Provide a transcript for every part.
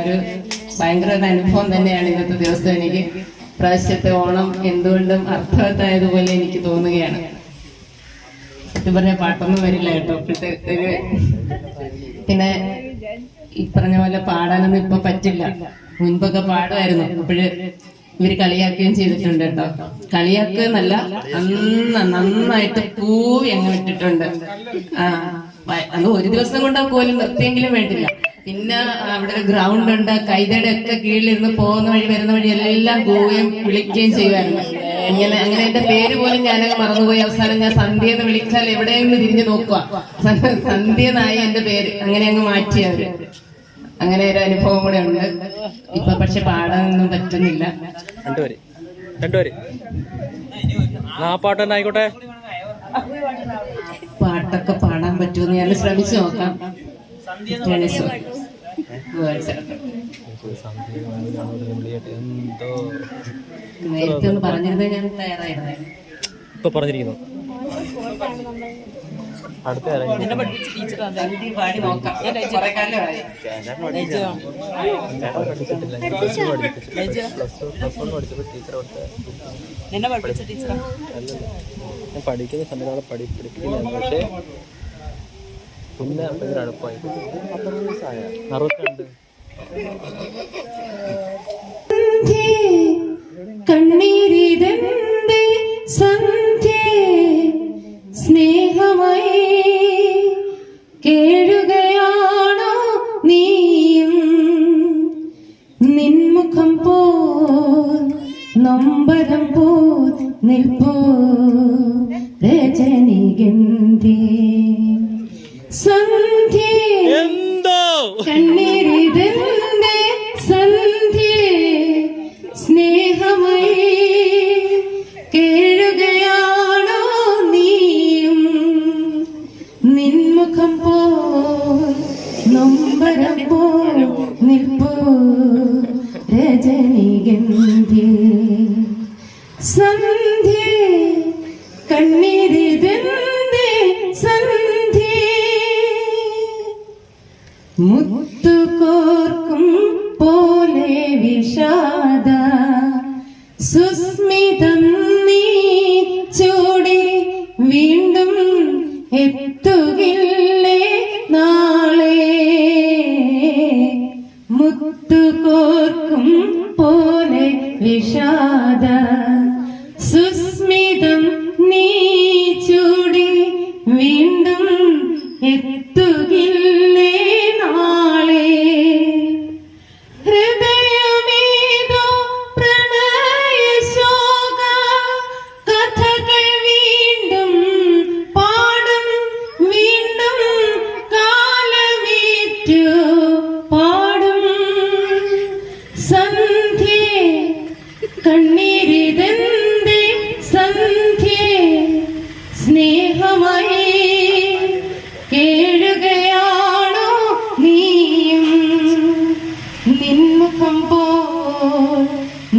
ഒരു ഭയങ്കര ഒരു അനുഭവം തന്നെയാണ് ഇന്നത്തെ ദിവസം. എനിക്ക് പ്രാവശ്യത്തെ ഓണം എന്തുകൊണ്ടും അർത്ഥവത്തായതുപോലെ എനിക്ക് തോന്നുകയാണ്. സത്യം പറഞ്ഞ പാട്ടൊന്നും വരില്ല കേട്ടോ ഇപ്പോഴത്തെ. പിന്നെ ഈ പറഞ്ഞ പോലെ പാടാനൊന്നും ഇപ്പൊ പറ്റില്ല. മുൻപൊക്കെ പാടുമായിരുന്നു. അപ്പോഴ് ഇവര് കളിയാക്കുകയും ചെയ്തിട്ടുണ്ട് കേട്ടോ. കളിയാക്കുക എന്നല്ല, നന്നായിട്ട് കൂവി അങ്ങ് വിട്ടിട്ടുണ്ട്. അന്ന് ഒരു ദിവസം കൊണ്ട് പോലും നിർത്തിയെങ്കിലും വേണ്ടില്ല. പിന്നെ അവിടെ ഒരു ഗ്രൗണ്ട് ഉണ്ട്, കൈതയുടെ ഒക്കെ കീഴിലിരുന്ന് പോകുന്ന വഴി വരുന്ന വഴി എല്ലാം കൂവുകയും വിളിക്കുകയും ചെയ്യുമായിരുന്നു. അങ്ങനെ എന്റെ പേര് പോലും ഞാനങ്ങ് മറന്നുപോയി. അവസാനം ഞാൻ സന്ധ്യ എന്ന് വിളിച്ചാൽ എവിടെയെന്ന് തിരിഞ്ഞു നോക്കുക, സന്ധ്യ എന്നായി എന്റെ പേര്. അങ്ങനെ അങ്ങ് മാറ്റിയവര്. അങ്ങനെ ഒരു അനുഭവം കൂടെ ഉണ്ട്. ഇപ്പൊ പക്ഷെ പാടാനൊന്നും പറ്റുന്നില്ല. പാട്ടായിക്കോട്ടെ, പാട്ടൊക്കെ പാടാൻ പറ്റുമെന്ന് ഞാൻ ശ്രമിച്ചു നോക്കാം. നേരത്തെ ഒന്ന് പറഞ്ഞിരുന്നേ ഞാൻ തയ്യാറായിരുന്നേ. ഇപ്പൊ പറഞ്ഞിരിക്കുന്നു. അടുത്ത പാടി നോക്കാം. പഠിക്കുന്ന സമയത്ത് പഠിപ്പിക്കുന്നത്. പക്ഷേ പിന്നെ ഭയങ്കര അടുപ്പായി. 62 കണ്ണീരിടന്റെ സന്ധ്യേ സ്നേഹമായി കേഴുകയാണോ നീയും? നിൻമുഖം പോൽ നൊമ്പരം പോൽ നിൽപ്പോ രജനിഗന്ധി സന്ധ്യേ കണ്ണീരിടന്റെ സന്ധ്യേ സ്നേഹമായി കേഴുകയാണോ നീയും? നിൻമുഖം പോൽ നൊമ്പരം പോൽ നിൽപ്പോ രജനിഗന്ധി സന്ധ്യേ കണ്ണീരിടന്റെ സന്ധ്യേ മുത്തുകോർക്കും പോലെ വിഷാദ സുസ്മിതം നീ ചൂടി വീണ്ടും എത്തുകില്ലേ നാളെ? മുത്തുകോർക്കും പോലെ വിഷാദ സുസ്മിതം നീ ചൂടി വീണ്ടും എത്തുകില്ലേ നാളെ? ഹൃദയമേതോ പ്രണയശോക കഥകൾ വീണ്ടും പാടും, വീണ്ടും കാലമേറ്റു പാടും. സന്ധ്യേ കണ്ണീരിടന്റെ സന്ധ്യേ സ്നേഹമായി കേഴുകയാണോ നീയും? നിൻമുഖം പോൽ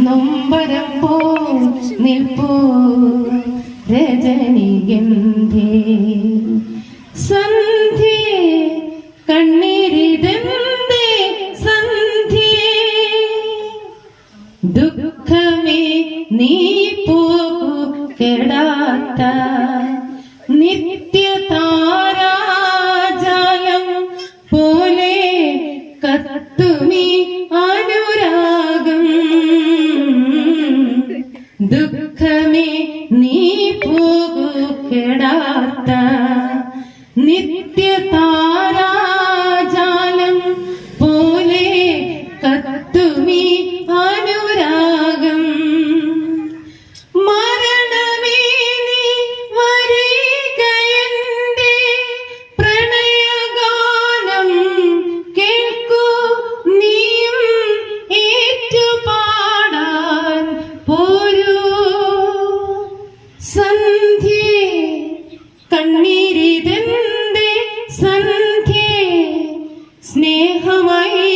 നൊമ്പരം പോൽ നിൽപ്പോ രജനിഗന്ധി സന്ധ്യേ കണ്ണീരിടന്റെ സന്ധ്യേ ദുഃഖമേ നീ പോകൂ കെടാത്ത നിത്യതാരാജാലം പോലെ കത്തുമീ അനുരാഗം. ദുഃഖമേ നീ പോകൂ കെടാത്ത നിത്യതാരാജാലം പോലെ കത്തുമീ അനുരാഗം. മരണമേ നീ വരികയെന്റെ പ്രണയഗാനം കേൾക്കൂ, നീയും ഏറ്റുപാടാൻ പോരൂ. സന്ധ്യേ കണ്ണീരിടന്റെ സന്ധ്യേ സ്നേഹമായി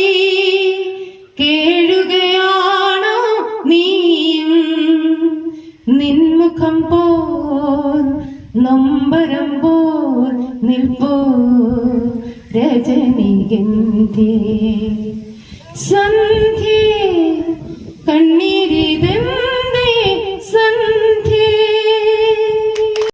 കേഴുകയാണോ നീയും? നിൻമുഖം പോൽ നൊമ്പരം പോൽ നിൽപ്പോ രജനിഗന്ധി സന്ധ്യേ കണ്ണീരിൽ